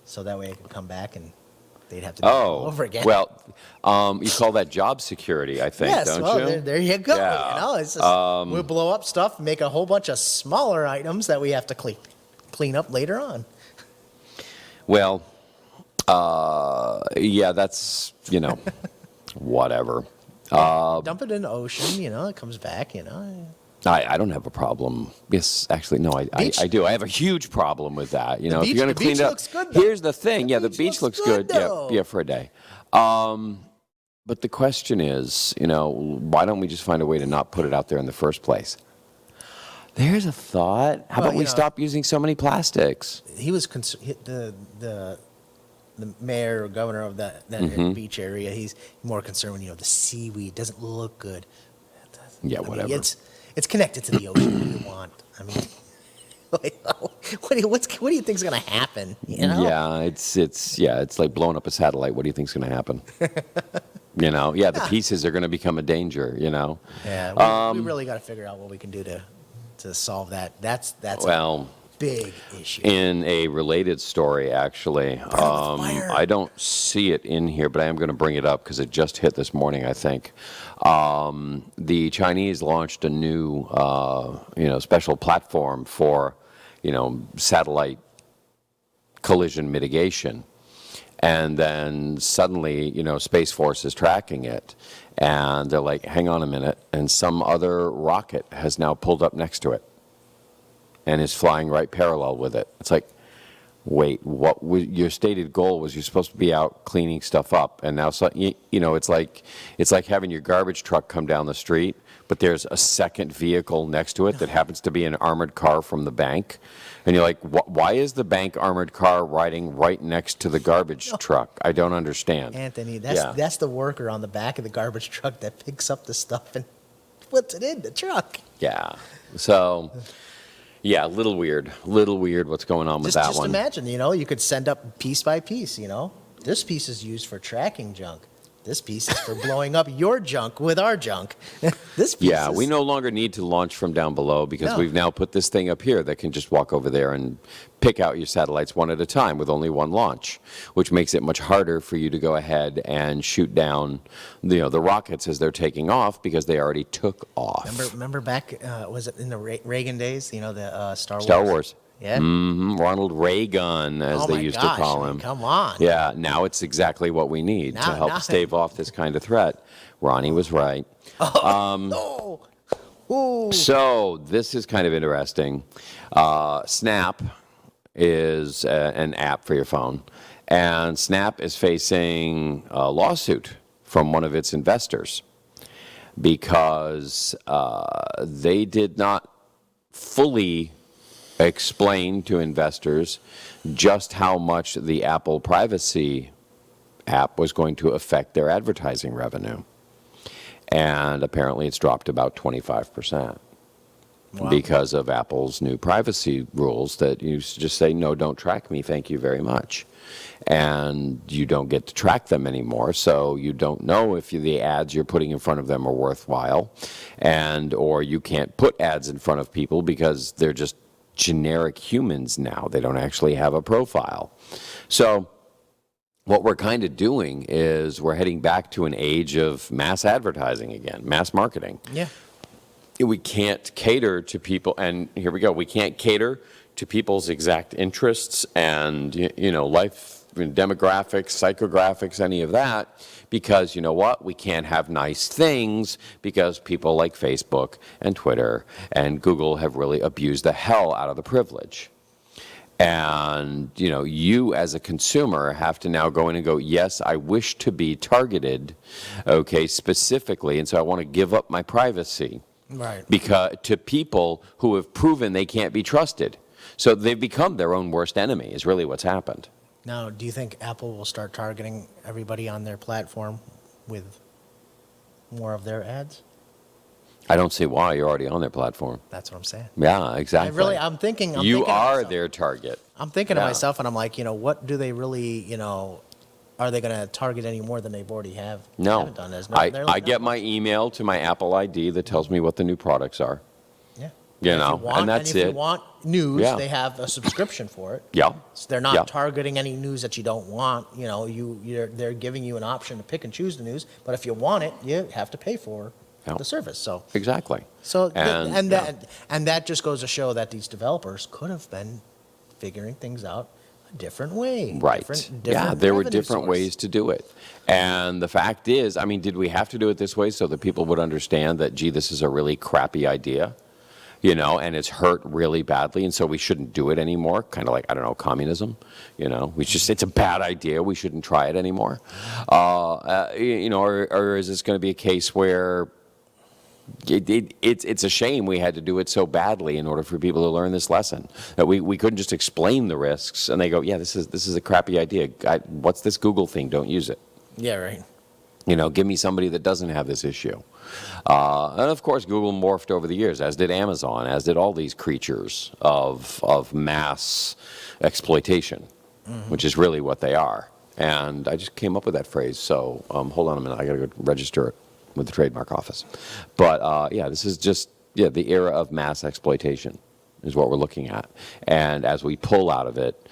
so that way it could come back and they'd have to do it all over again. Well, you call that job security, I think, yes, don't well, you? There you go. Yeah. It's just, we'll blow up stuff, make a whole bunch of smaller items that we have to clean up later on. Well, that's, whatever. Dump it in the ocean, it comes back, I don't have a problem. Yes, actually, no, I do. I have a huge problem with that. If you're going to clean it up. Looks good, though. Here's the thing. The beach looks good. Yeah, for a day. But the question is, why don't we just find a way to not put it out there in the first place? There's a thought. How about we stop using so many plastics? He was the mayor or governor of that beach area. He's more concerned when the seaweed doesn't look good. Whatever. It's connected to the ocean. What do you want? I mean, what do you think's going to happen? Yeah, it's like blowing up a satellite. What do you think's going to happen? The pieces are going to become a danger. Yeah, we really got to figure out what we can do to solve that. That's a big issue. In a related story, actually, I don't see it in here, but I am going to bring it up because it just hit this morning, I think. The Chinese launched a new, special platform for, satellite collision mitigation. And then suddenly, Space Force is tracking it. And they're like, hang on a minute. And some other rocket has now pulled up next to it and is flying right parallel with it. It's like, wait, your stated goal was you're supposed to be out cleaning stuff up, and now it's like having your garbage truck come down the street, but there's a second vehicle next to it that happens to be an armored car from the bank, and you're like, why is the bank armored car riding right next to the garbage truck? I don't understand. Anthony, that's the worker on the back of the garbage truck that picks up the stuff and puts it in the truck. Yeah. So. Yeah, a little weird what's going on with that one. Just imagine, you could send up piece by piece, This piece is used for tracking junk. This piece is for blowing up your junk with our junk. This piece we no longer need to launch from down below because we've now put this thing up here that can just walk over there and pick out your satellites one at a time with only one launch, which makes it much harder for you to go ahead and shoot down the rockets as they're taking off because they already took off. Remember back, was it in the Reagan days, the Star Wars? Star Wars. Yeah. Mm-hmm. Ronald Reagan, as they used to call him. Come on. Yeah, now it's exactly what we need to help stave off this kind of threat. Ronnie was right. No. Ooh. So this is kind of interesting. Snap is an app for your phone, and Snap is facing a lawsuit from one of its investors because they did not fully explain to investors just how much the Apple privacy app was going to affect their advertising revenue. And apparently it's dropped about 25%. Wow. Because of Apple's new privacy rules that you just say, no, don't track me, thank you very much. And you don't get to track them anymore, so you don't know if the ads you're putting in front of them are worthwhile, or you can't put ads in front of people because they're just generic humans now. They don't actually have a profile. So what we're kind of doing is we're heading back to an age of mass advertising again, mass marketing. Yeah. We can't cater to people, and here we go, we can't cater to people's exact interests and, life, demographics, psychographics, any of that, because you know what? We can't have nice things because people like Facebook and Twitter and Google have really abused the hell out of the privilege. And, you as a consumer have to now go in and go, yes, I wish to be targeted, okay, specifically, and so I want to give up my privacy. Right. Because to people who have proven they can't be trusted. So they've become their own worst enemy is really what's happened. Now, do you think Apple will start targeting everybody on their platform with more of their ads? I don't see why. You're already on their platform. That's what I'm saying. Yeah, exactly. I'm thinking you of are myself. their target. I'm thinking to Yeah. myself, and I'm like, what do they really, are they going to target any more than they've already No. haven't done? I get my email to my Apple ID that tells me what the new products are. Yeah. And that's if it. you want news, Yeah. they have a subscription for it. Yeah. So they're not Yeah. targeting any news that you don't want. They're giving you an option to pick and choose the news, but if you want it, you have to pay for Yeah. the service. So Exactly. and that just goes to show that these developers could have been figuring things out a different way. Right. Different There were revenue different source. ways to do it. And the fact is, did we have to do it this way so that people would understand that, gee, this is a really crappy idea? And it's hurt really badly, and so we shouldn't do it anymore. Kind of like, I don't know, communism. It's a bad idea. We shouldn't try it anymore. Or is this going to be a case where it's a shame we had to do it so badly in order for people to learn this lesson? That we couldn't just explain the risks, and they go, yeah, this is a crappy idea. What's this Google thing? Don't use it. Yeah, right. Give me somebody that doesn't have this issue. And of course, Google morphed over the years, as did Amazon, as did all these creatures of mass exploitation, which is really what they are. And I just came up with that phrase, so hold on a minute. I got to go register it with the trademark office. But this is just the era of mass exploitation is what we're looking at. And as we pull out of it,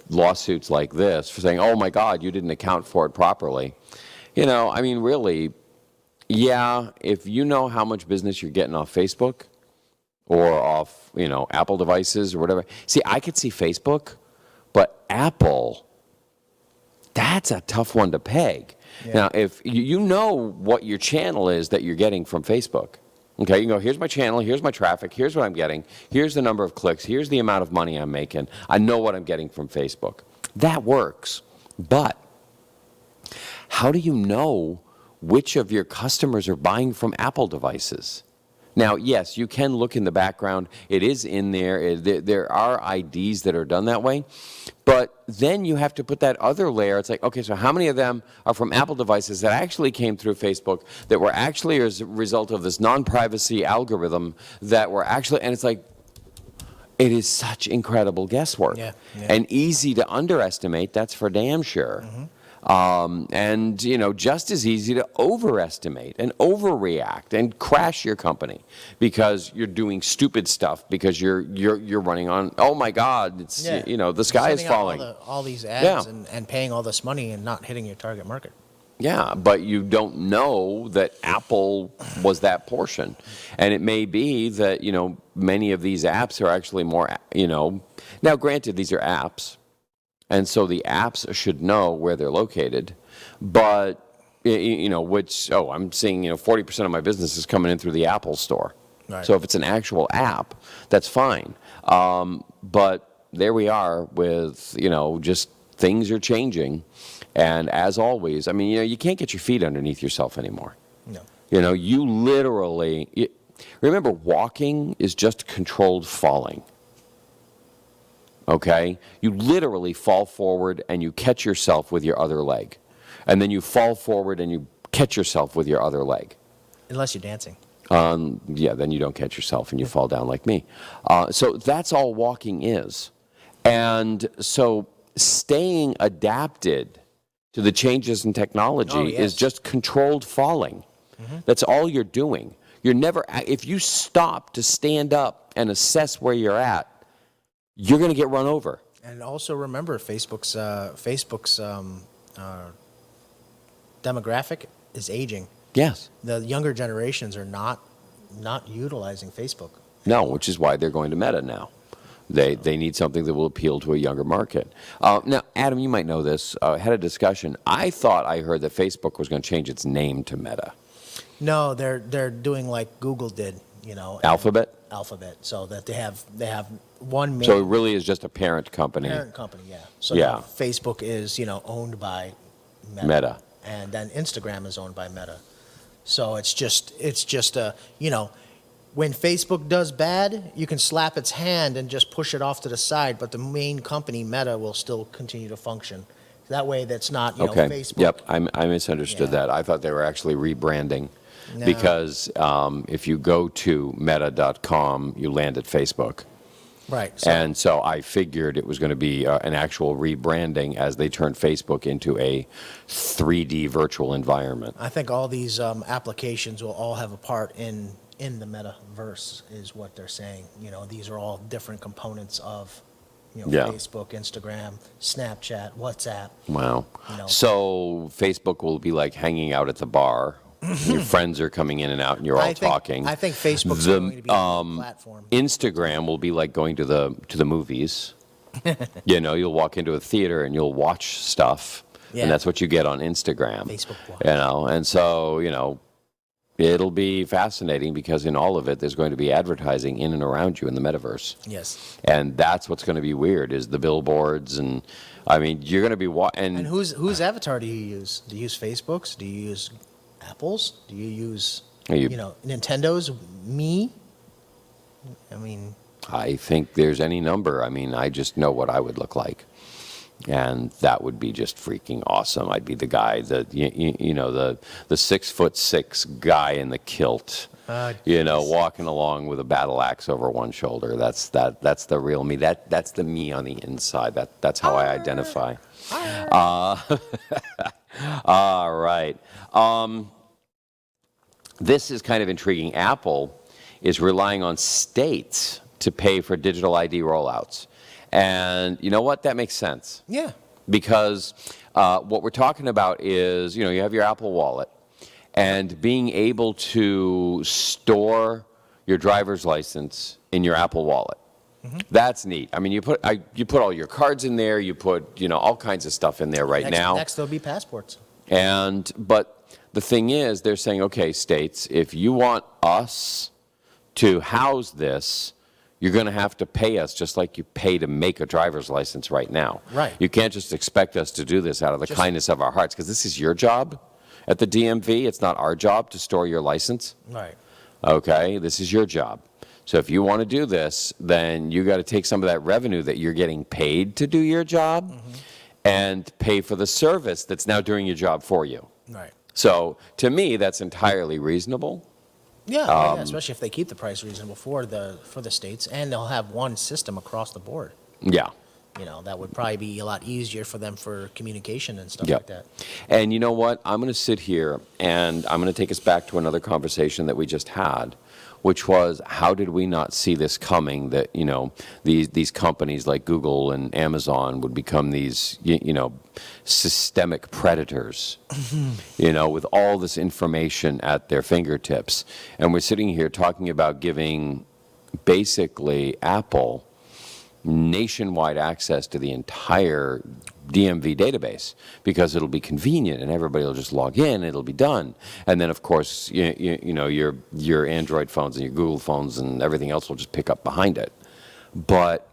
lawsuits like this for saying, oh my God, you didn't account for it properly. Really, if you know how much business you're getting off Facebook or off, Apple devices or whatever. See, I could see Facebook, but Apple, that's a tough one to peg. Yeah. Now, if you know what your channel is that you're getting from Facebook, okay, you can go, here's my channel, here's my traffic, here's what I'm getting, here's the number of clicks, here's the amount of money I'm making. I know what I'm getting from Facebook. That works, but how do you know which of your customers are buying from Apple devices? Now, yes, you can look in the background. It is in there. There are IDs that are done that way. But then you have to put that other layer. It's like, okay, so how many of them are from Apple devices that actually came through Facebook, that were actually as a result of this non-privacy algorithm that were actually, and it's like, it is such incredible guesswork. Yeah. And easy to underestimate, that's for damn sure. Mm-hmm. And just as easy to overestimate and overreact and crash your company because you're doing stupid stuff because you're running on, oh my God, it's the sky is falling. All these ads and paying all this money and not hitting your target market. Yeah, but you don't know that Apple was that portion. And it may be that, many of these apps are actually more, now granted, these are apps. And so the apps should know where they're located, but, I'm seeing, 40% of my business is coming in through the Apple store. Right. So if it's an actual app, that's fine. But there we are with, just things are changing. And as always, you can't get your feet underneath yourself anymore. No. You literally, remember, walking is just controlled falling. Okay? You literally fall forward and you catch yourself with your other leg. And then you fall forward and you catch yourself with your other leg. Unless you're dancing. Then you don't catch yourself and you fall down like me. So that's all walking is. And so staying adapted to the changes in technology is just controlled falling. Mm-hmm. That's all you're doing. You're never, if you stop to stand up and assess where you're at, you're going to get run over. And also remember, Facebook's demographic is aging. Yes. The younger generations are not utilizing Facebook. No, which is why they're going to Meta now. They need something that will appeal to a younger market. Now, Adam, you might know this. I had a discussion. I thought I heard that Facebook was going to change its name to Meta. No, they're doing like Google did. you know. and- Alphabet? Alphabet, so that they have one main So it really is just a parent company. parent company, yeah. So Yeah. now Facebook is, you know, owned by Meta. and then Instagram is owned by Meta. So it's just a, you know, when Facebook does bad, you can slap its hand and just push it off to the side, but the main company, Meta, will still continue to function. That way, that's not, you know, Okay. Facebook. Yep. I misunderstood Yeah. that. I thought they were actually rebranding No. because if you go to meta.com, you land at Facebook. Right. So, And so I figured it was going to be an actual rebranding as they turned Facebook into a 3D virtual environment. I think all these applications will all have a part in the metaverse, is what they're saying. You know, these are all different components of, you know, Yeah. Facebook, Instagram, Snapchat, WhatsApp. Wow. You know. So Facebook will be like hanging out at the bar. Your friends are coming in and out, and you're all talking. I think Facebook's The, going to be a platform. Instagram will be like going to the movies. You know, you'll walk into a theater and you'll watch stuff, Yeah. and that's what you get on Instagram. Facebook Watch. You know, and so, you know, it'll be fascinating because in all of it, there's going to be advertising in and around you in the metaverse. Yes. And that's what's going to be weird is the billboards and, I mean, you're going to be And whose avatar do you use? Do you use Facebook's? Do you use Apple's? Do you use, You- you know, Nintendo's? Me? I mean, I think there's any number. I mean, I just know what I would look like. And that would be just freaking awesome. I'd be the guy, you know, the 6'6" guy in the kilt, you know, walking along with a battle axe over one shoulder. That's the real me. That's the me on the inside. That's how I identify. All right. This is kind of intriguing. Apple is relying on states to pay for digital ID rollouts. And you know what? That makes sense. yeah. Because what we're talking about is, you know, you have your Apple Wallet, and being able to store your driver's license in your Apple Wallet. That's neat. I mean, you put all your cards in there. You put, you know, all kinds of stuff in there right now. Next, there'll be passports. But the thing is, they're saying, okay, states, if you want us to house this, you're going to have to pay us just like you pay to make a driver's license right now. Right. You can't just expect us to do this out of the kindness of our hearts, because this is your job at the DMV. It's not our job to store your license. Right. Okay, this is your job. So if you want to do this, then you got to take some of that revenue that you're getting paid to do your job and pay for the service that's now doing your job for you. Right. So to me, that's entirely reasonable. Yeah, yeah, especially if they keep the price reasonable for the states, and they'll have one system across the board. Yeah. You know, that would probably be a lot easier for them for communication and stuff Yep. like that. And you know what? I'm going to sit here and I'm going to take us back to another conversation that we just had, which was, how did we not see this coming, that, you know, these companies like Google and Amazon would become these, you know, systemic predators, you know, with all this information at their fingertips. And we're sitting here talking about giving basically Apple nationwide access to the entire DMV database, because it'll be convenient and everybody will just log in, it'll be done. And then, of course, you know, your Android phones and your Google phones and everything else will just pick up behind it. But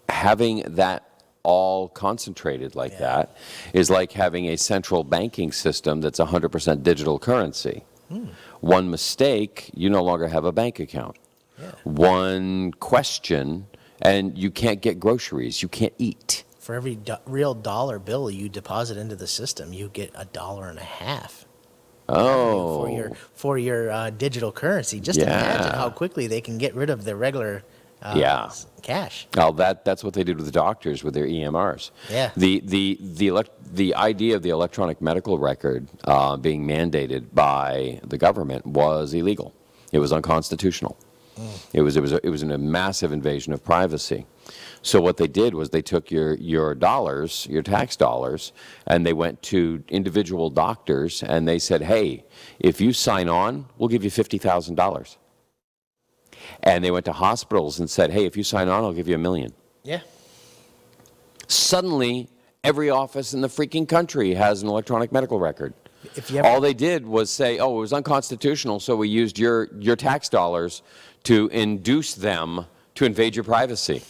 having that all concentrated like that is like having a central banking system that's 100% digital currency. One mistake, you no longer have a bank account. One question, and you can't get groceries. You can't eat. For every real dollar bill you deposit into the system, you get $1.50. Oh. For your digital currency. Just imagine how quickly they can get rid of the regular cash. Oh, that's what they did with the doctors with their EMRs. Yeah. The idea of the electronic medical record being mandated by the government was illegal. It was unconstitutional. It was a massive invasion of privacy. So what they did was they took your dollars, your tax dollars, and they went to individual doctors and they said, hey, if you sign on, we'll give you $50,000. And they went to hospitals and said, hey, if you sign on, I'll give you $1 million. Yeah. Suddenly, every office in the freaking country has an electronic medical record. If you ever, All they did was say, oh, it was unconstitutional, so we used your tax dollars to induce them to invade your privacy.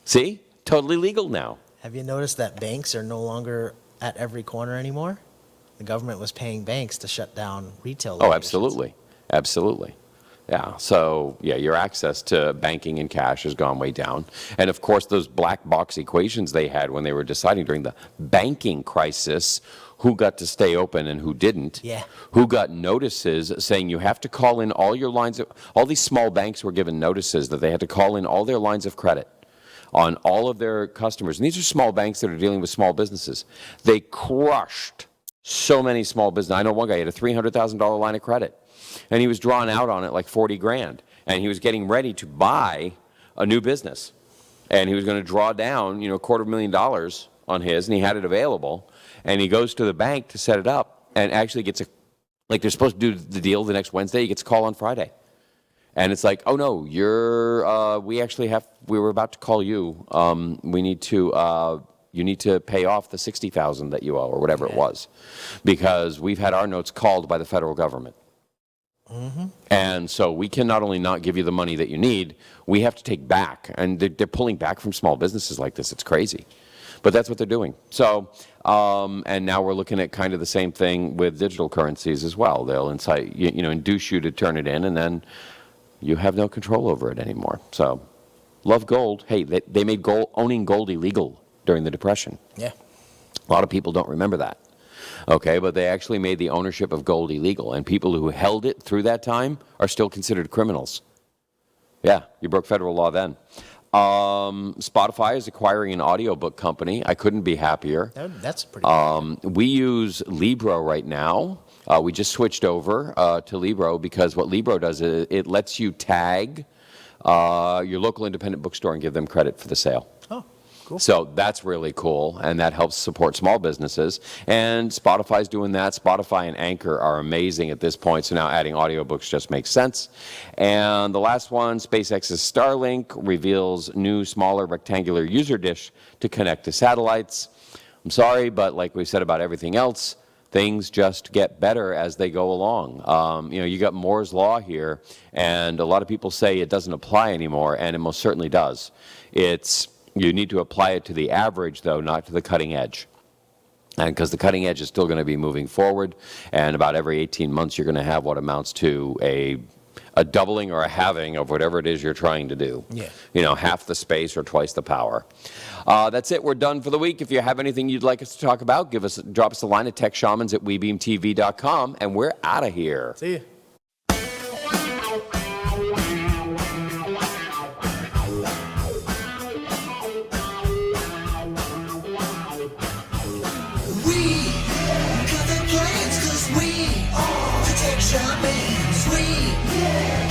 See? Totally legal now. have you noticed that banks are no longer at every corner anymore? The government was paying banks to shut down retail Oh, locations. absolutely. Absolutely. Yeah. So, yeah, your access to banking and cash has gone way down. And of course, those black box equations they had when they were deciding during the banking crisis who got to stay open and who didn't. Yeah. Who got notices saying you have to call in all your lines of, all these small banks were given notices that they had to call in all their lines of credit on all of their customers. And these are small banks that are dealing with small businesses. They crushed so many small businesses. I know one guy had a $300,000 line of credit, and he was drawn out on it like 40 grand, and he was getting ready to buy a new business, and he was going to draw down, $250,000 on his, and he had it available, and he goes to the bank to set it up, and actually gets like they're supposed to do the deal the next Wednesday, he gets a call on Friday. And it's like, oh no, we were about to call you. You need to pay off the $60,000 that you owe, or whatever it was, because we've had our notes called by the federal government. Mm-hmm. And so we can not only not give you the money that you need, we have to take back. And they're pulling back from small businesses like this. It's crazy. But that's what they're doing. So, and now we're looking at kind of the same thing with digital currencies as well. They'll induce you to turn it in, and then you have no control over it anymore. So, love gold. Hey, they made owning gold illegal during the Depression. Yeah. A lot of people don't remember that. Okay, but they actually made the ownership of gold illegal, and people who held it through that time are still considered criminals. Yeah, you broke federal law then. Spotify is acquiring an audiobook company. I couldn't be happier. That's pretty good. We use Libro right now. We just switched over to Libro because what Libro does is it lets you tag your local independent bookstore and give them credit for the sale. Oh, cool. So that's really cool, and that helps support small businesses. And Spotify's doing that. Spotify and Anchor are amazing at this point, so now adding audiobooks just makes sense. And the last one, SpaceX's Starlink reveals new, smaller, rectangular user dish to connect to satellites. I'm sorry, but like we said about everything else, things just get better as they go along. You got Moore's Law here, and a lot of people say it doesn't apply anymore, and it most certainly does. You need to apply it to the average, though, not to the cutting edge. And because the cutting edge is still going to be moving forward, and about every 18 months you're going to have what amounts to a doubling or a halving of whatever it is you're trying to do. Yeah. Half the space or twice the power. That's it. We're done for the week. If you have anything you'd like us to talk about, drop us a line at techshamans@webeamtv.com, and we're out of here. See you. We got the plans 'cause we are the Tech Shamans. We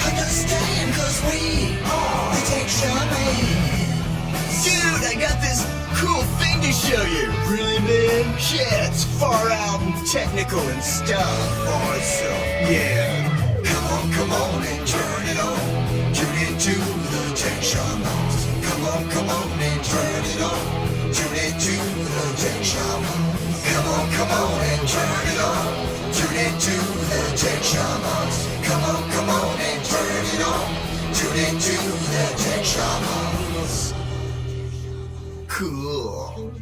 understand 'cause we are the Tech Shamans. Dude, I got this cool thing to show you. Really, man? Yeah, it's far out and technical and stuff. Awesome. Yeah. Come on and turn it on. Tune into the Tech Shamans. Come on and turn it on. Tune into the Tech Shamans. Come on and turn it on. Tune into the Tech Shamans. Come on and turn it on. Tune into the Tech Shamans. Cool.